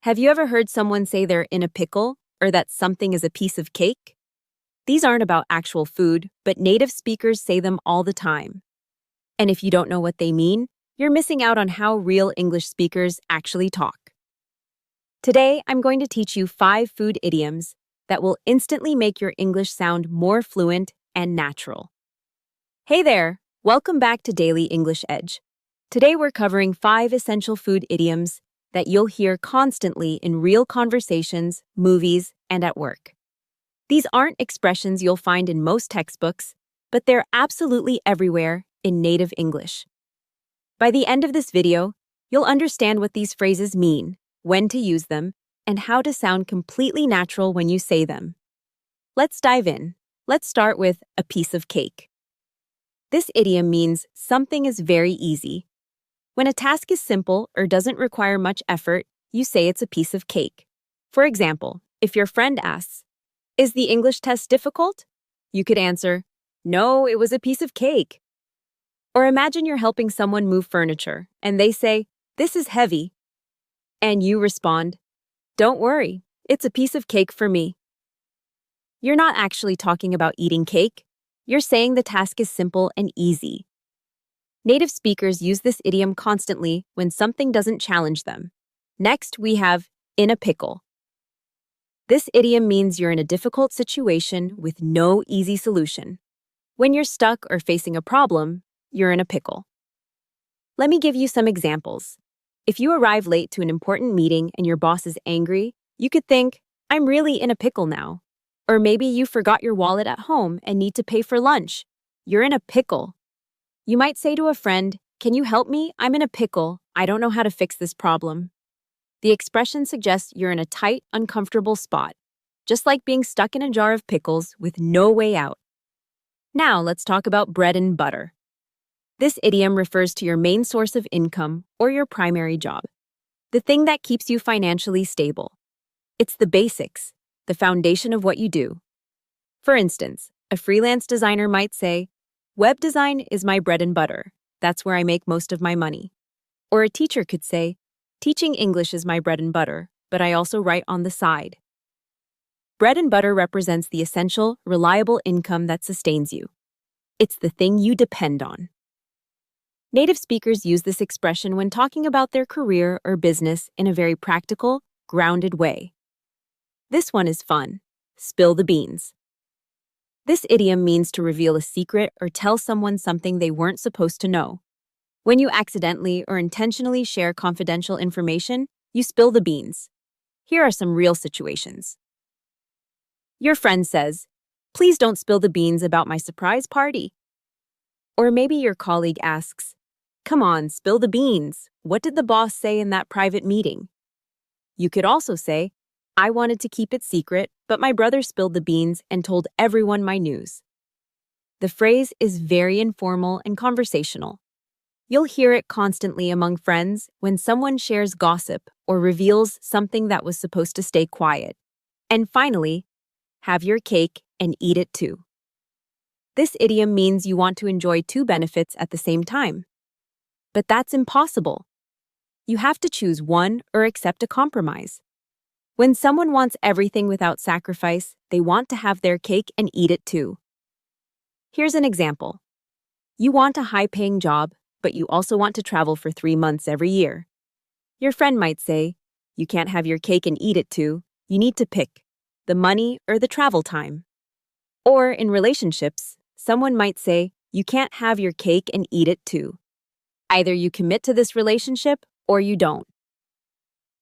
Have you ever heard someone say they're in a pickle or that something is a piece of cake? These aren't about actual food, but native speakers say them all the time. And if you don't know what they mean, you're missing out on how real English speakers actually talk. Today, I'm going to teach you 5 food idioms that will instantly make your English sound more fluent and natural. Hey there! Welcome back to Daily English Edge. Today we're covering 5 essential food idioms that you'll hear constantly in real conversations, movies, and at work. These aren't expressions you'll find in most textbooks, but they're absolutely everywhere in native English. By the end of this video, you'll understand what these phrases mean, when to use them, and how to sound completely natural when you say them. Let's dive in. Let's start with a piece of cake. This idiom means something is very easy. When a task is simple or doesn't require much effort, you say it's a piece of cake. For example, if your friend asks, "Is the English test difficult?" you could answer, "No, it was a piece of cake." Or imagine you're helping someone move furniture, and they say, "This is heavy." And you respond, "Don't worry, it's a piece of cake for me." You're not actually talking about eating cake. You're saying the task is simple and easy. Native speakers use this idiom constantly when something doesn't challenge them. Next, we have in a pickle. This idiom means you're in a difficult situation with no easy solution. When you're stuck or facing a problem, you're in a pickle. Let me give you some examples. If you arrive late to an important meeting and your boss is angry, you could think, "I'm really in a pickle now." Or maybe you forgot your wallet at home and need to pay for lunch. You're in a pickle. You might say to a friend, "Can you help me? I'm in a pickle. I don't know how to fix this problem." The expression suggests you're in a tight, uncomfortable spot, just like being stuck in a jar of pickles with no way out. Now let's talk about bread and butter. This idiom refers to your main source of income or your primary job, the thing that keeps you financially stable. It's the basics, the foundation of what you do. For instance, a freelance designer might say, "Web design is my bread and butter. That's where I make most of my money." Or a teacher could say, "Teaching English is my bread and butter, but I also write on the side." Bread and butter represents the essential, reliable income that sustains you. It's the thing you depend on. Native speakers use this expression when talking about their career or business in a very practical, grounded way. This one is fun. Spill the beans. This idiom means to reveal a secret or tell someone something they weren't supposed to know. When you accidentally or intentionally share confidential information, you spill the beans. Here are some real situations. Your friend says, "Please don't spill the beans about my surprise party." Or maybe your colleague asks, "Come on, spill the beans. What did the boss say in that private meeting?" You could also say, "I wanted to keep it secret, but my brother spilled the beans and told everyone my news." The phrase is very informal and conversational. You'll hear it constantly among friends when someone shares gossip or reveals something that was supposed to stay quiet. And finally, have your cake and eat it too. This idiom means you want to enjoy 2 benefits at the same time. But that's impossible. You have to choose one or accept a compromise. When someone wants everything without sacrifice, they want to have their cake and eat it too. Here's an example. You want a high-paying job, but you also want to travel for 3 months every year. Your friend might say, "You can't have your cake and eat it too. You need to pick the money or the travel time." Or in relationships, someone might say, "You can't have your cake and eat it too." Either you commit to this relationship or you don't.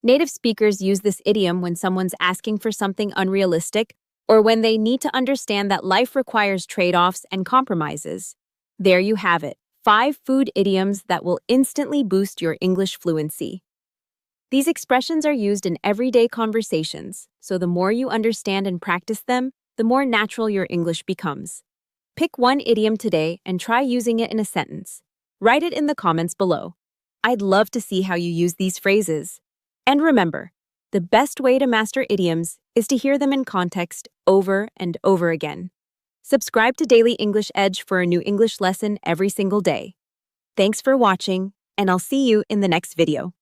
Native speakers use this idiom when someone's asking for something unrealistic or when they need to understand that life requires trade-offs and compromises. There you have it, 5 food idioms that will instantly boost your English fluency. These expressions are used in everyday conversations, so the more you understand and practice them, the more natural your English becomes. Pick one idiom today and try using it in a sentence. Write it in the comments below. I'd love to see how you use these phrases. And remember, the best way to master idioms is to hear them in context over and over again. Subscribe to Daily English Edge for a new English lesson every single day. Thanks for watching, and I'll see you in the next video.